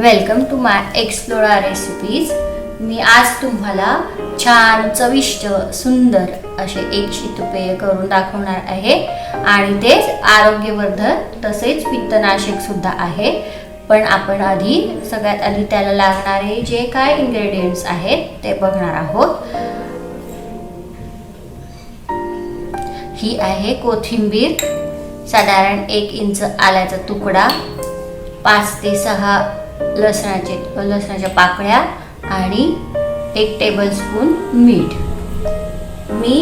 Welcome to my Explora recipes. मी आज तुम्हाला छान चविष्ट सुंदर असे एक शीतपेय करून दाखवणार आहे आणि तेच आरोग्यवर्धक तसेच पित्तनाशक सुद्धा आहे। पण आपण सगळ्यात आधी त्याला लागणारे जे काय इंग्रेडियंट्स आहेत ते बघणार आहोत। ही आहे कोथिंबीर, साधारण 1 इंच आल्याचा तुकडा, 5 ते 6 लसणाच्या पाकळ्या आणि 1 टेबलस्पून मीठ। मी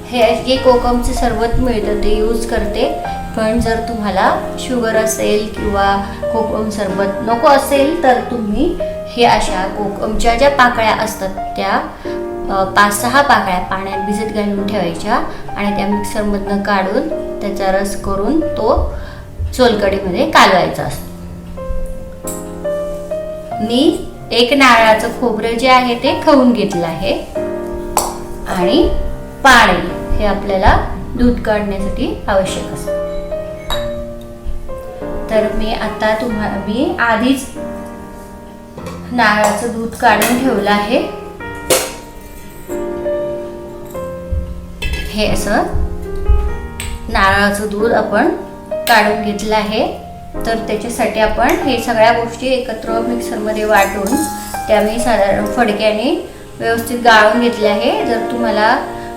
हे जे कोकमचे सरबत मिळतं ते यूज करते, पण जर तुम्हाला शुगर असेल किंवा कोकम सरबत नको असेल तर तुम्ही हे अशा कोकमच्या ज्या पाकळ्या असतात त्या 5-6 पाकळ्या पाण्यात भिजत घालून ठेवायच्या आणि त्या मिक्सरमधनं काढून त्याचा रस करून तो सोलकढीमध्ये कालवायचा असतो। मी 1 नारळाचं खोबरं जे आहे ते खवून घेतलं आहे आणि पाणी हे आपल्याला दूध काढण्यासाठी आवश्यक असतं। तर मी आधीच नारळाचं दूध काढून ठेवलं आहे। हे असं नारळाचं दूध आपण काढून घेतलं आहे। तर त्याच्यासाठी आपण हे सगळ्या गोष्टी एकत्र मिक्सरमध्ये वाटून त्या मी साधारण फडक्याने व्यवस्थित गाळून घेतले आहे। जर तुम्हाला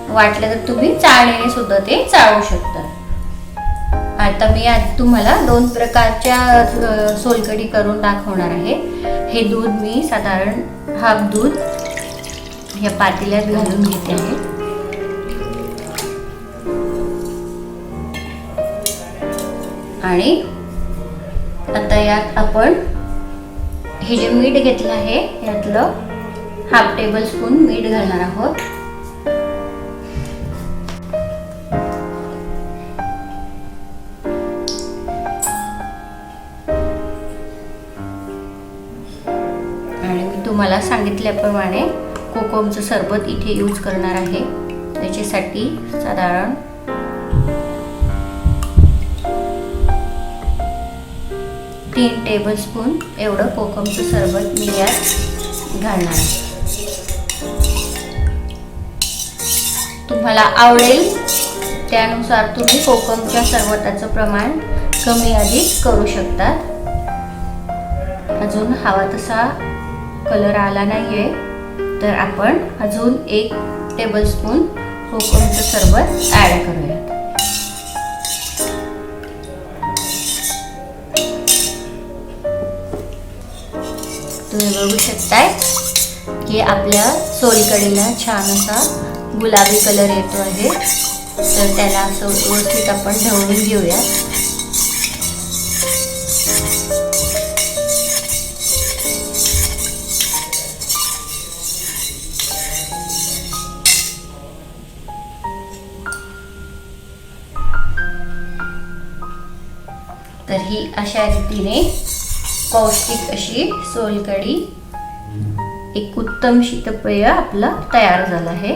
वाटलं तर तुम्ही चाळणीने सुद्धा ते चाळू शकता। आता मी तुम्हाला 2 प्रकारच्या सोलकढी करून दाखवणार आहे। हे दूध मी साधारण हाफ दूध या पातेल्यात घालून घेते आहे आणि आता यात आपण हे जे मीठ घेतलं आहे यातलं हाफ टेबलस्पून मीठ घालणार आहोत। आणि मी तुम्हाला सांगितल्याप्रमाणे कोकमचं सरबत इथे यूज करणार आहे। त्याच्यासाठी साधारण 3 टेबलस्पून एवढं कोकमचं सरबत मी यात घालणार आहे। तुम्हाला आवडेल त्यानुसार तुम्ही कोकमच्या सरबताचं प्रमाण कमी अधिक करू शकता। अजून हवा तसा कलर आला नाहीये तर आपण अजून 1 टेबलस्पून कोकमचं सरबत ॲड करूया। तुम्ही बघू शकताय की आपल्या सोलकढीला छान असा गुलाबी कलर येतो आहे। तर त्याला असं व्यवस्थित आपण ढवळून घेऊया। तर ही अशा रीतीने पौष्टिक अशी सोलकढी एक उत्तम शीतपेय आपलं तयार झालं आहे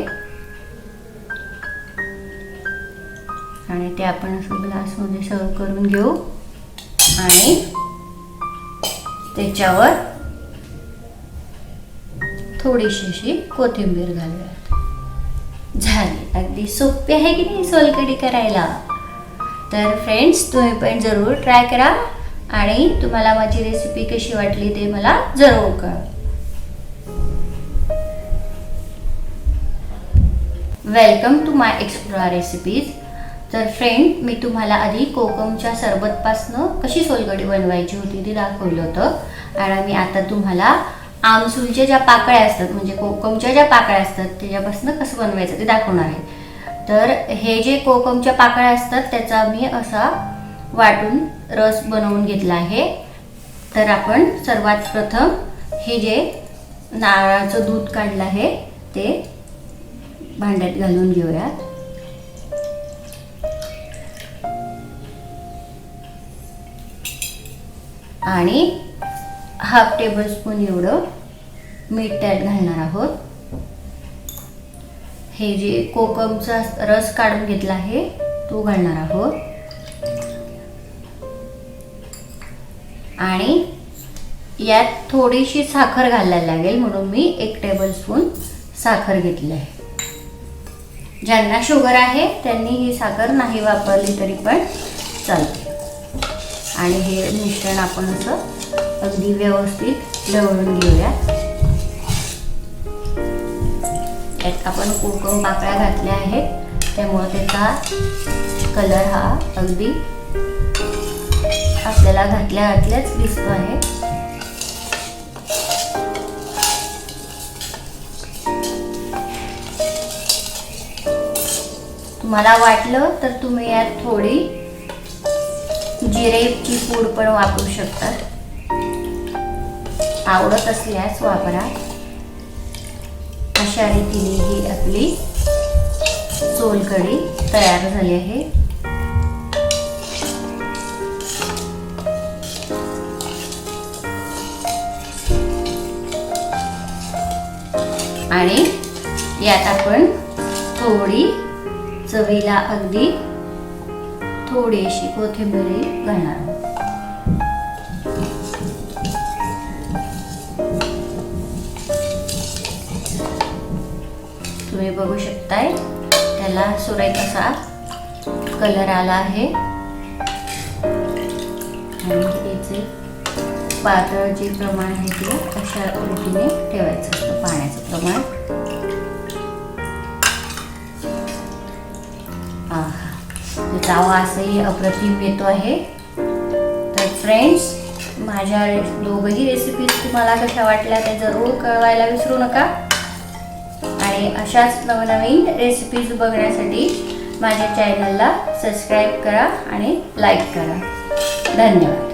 आणि ते आपण असं ग्लासमध्ये सर्व करून घेऊ आणि त्याच्यावर थोडीशी अशी कोथिंबीर घालूयात। झाली, अगदी सोपी आहे की नाही सोलकढी करायला। तर फ्रेंड्स तुम्ही पण जरूर ट्राय करा आणि तुम्हाला माझी रेसिपी कशी वाटली ते मला जरूर कळवा। Welcome to my Explora recipes. तर फ्रेंड मी तुम्हाला आधी कोकमच्या सरबतपासनं कशी सोलकढी बनवायची होती ते दाखवलं होतं आणि मी आता तुम्हाला आमसूलच्या ज्या पाकळ्या असतात म्हणजे कोकमच्या ज्या पाकळ्या असतात त्याच्यापासून कसं बनवायचं ते दाखवणार आहे। तर हे जे कोकमच्या पाकळ्या असतात त्याचा मी असा वाटून रस बनवून घेतला आहे। तर आपण सर्वात प्रथम हे जे नारळाचं दूध काढलं आहे ते भांड्यात घालून घेऊयात आणि हाफ टेबलस्पून एवढं मीठ त्यात घालणार आहोत। हे जे कोकमचा रस काढून घेतला आहे तो घालणार आहोत आणि यात थोडीशी साखर घालायला लागेल, म्हणून मी 1 टेबलस्पून साखर घेतली आहे. ज्यांना शुगर आहे त्यांनी ही साखर नाही वापरली तरी पण चालते. आणि हे मिश्रण आपण असं अगदी व्यवस्थित ढवळून घेऊया. यात आपण कोकम पाकळ्या घातल्या आहेत, त्यामुळे त्याचा कलर हा अगदी आपल्याला घातल्याच दिसतो आहे. तुम्हाला वाटलं तर तुम्ही यात थोडी जिरेची पूड पण वापरू शकता, आवडत असल्यास वापरा. अशा रीतीने ही आपली सोलकढी तयार झाली आहे. आणि यात आपण थोडी चवीला अगदी थोडीशी कोथिंबीर घालणार आहोत. तुम्ही बघू शकताय त्याला सुरेख असा कलर आला आहे. आणि याचे पातळ जे प्रमाण आहे ते अशा रीतीने ठेवायचं असतं, पाण्याचं प्रमाण. त्याचा वासही अप्रतिम येतो आहे. तर फ्रेंड्स, माझ्या दोघंही रेसिपीज तुम्हाला कशा वाटल्या ते जरूर कळवायला विसरू नका. आणि अशाच नवनवीन रेसिपीज बघण्यासाठी माझ्या चॅनलला सबस्क्राईब करा आणि लाईक करा. धन्यवाद.